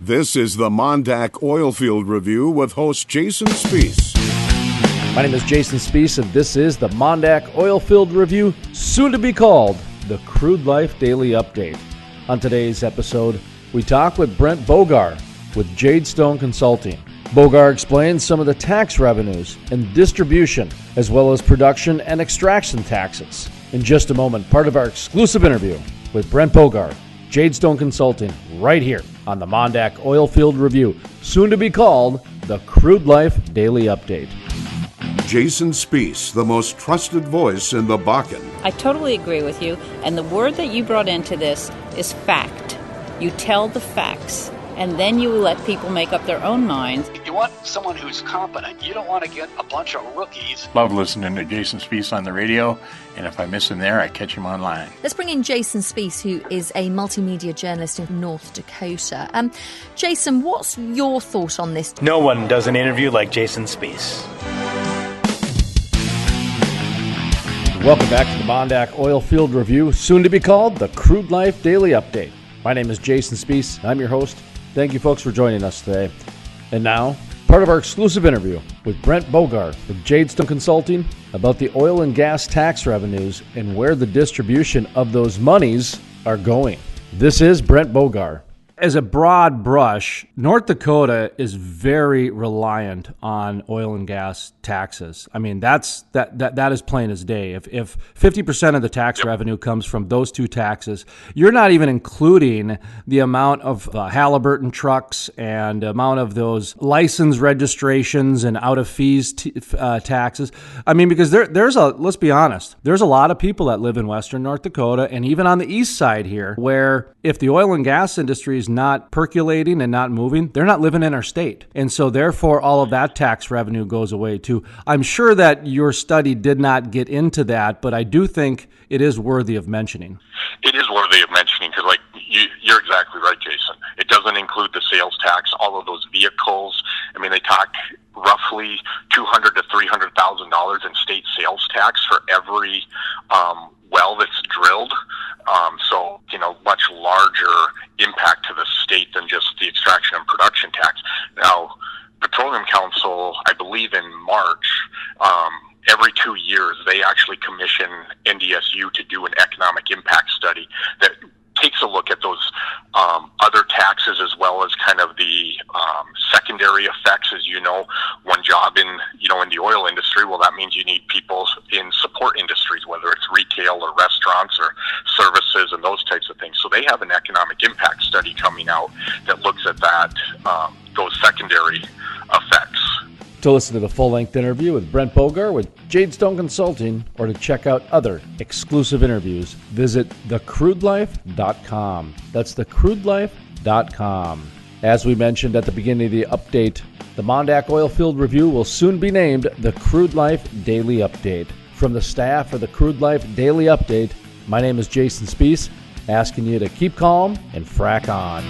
This is the MonDak OilField Review with host Jason Spiess. My name is Jason Spiess, and this is the MonDak OilField Review, soon to be called the Crude Life Daily Update. On today's episode, we talk with Brent Bogar with Jadestone Consulting. Bogar explains some of the tax revenues and distribution, as well as production and extraction taxes. In just a moment, part of our exclusive interview with Brent Bogar, Jadestone Consulting, right here on the MonDak OilField Review, soon to be called the Crude Life Daily Update. Jason Spiess, the most trusted voice in the Bakken. I totally agree with you, and the word that you brought into this is fact. You tell the facts, and then you let people make up their own minds. You want someone who's competent. You don't want to get a bunch of rookies. Love listening to Jason Spiess on the radio, and if I miss him there, I catch him online. Let's bring in Jason Spiess, who is a multimedia journalist in North Dakota. Jason, what's your thought on this? No one does an interview like Jason Spiess. Welcome back to the MonDak OilField Review, soon to be called the Crude Life Daily Update. My name is Jason Spiess. I'm your host. Thank you, folks, for joining us today. And now, part of our exclusive interview with Brent Bogar of Jadestone Consulting about the oil and gas tax revenues and where the distribution of those monies are going. This is Brent Bogar. As a broad brush, North Dakota is very reliant on oil and gas taxes. I mean, that is plain as day. If 50% of the tax revenue comes from those two taxes, you're not even including the amount of Halliburton trucks and the amount of those license registrations and out of fees taxes. I mean, because let's be honest, there's a lot of people that live in western North Dakota and even on the east side here where if the oil and gas industry is not percolating and not moving, they're not living in our state. And so therefore, all of that tax revenue goes away too. I'm sure that your study did not get into that, but I do think it is worthy of mentioning. It is worthy of mentioning because, you're exactly right, Jason. It doesn't include the sales tax, all of those vehicles. I mean, they talk roughly $200,000 to $300,000 in state sales tax for every well that's drilled. So, much larger impact to the state than just the extraction and production tax. Now, Petroleum Council, I believe in March, every 2 years, they actually commission NDSU to do an economic impact study that takes a look at those other taxes as well as kind of the secondary effects. As you know, one job in the oil industry, well, that means you need people in support industries, whether it's retail or restaurants or services and those types of things. So they have an economic impact study coming out that looks at that, those secondary effects. To listen to the full-length interview with Brent Bogar with Jadestone Consulting or to check out other exclusive interviews, visit thecrudelife.com. That's thecrudelife.com. As we mentioned at the beginning of the update, the MonDak OilField Review will soon be named the Crude Life Daily Update. From the staff of the Crude Life Daily Update, my name is Jason Spiess, asking you to keep calm and frack on.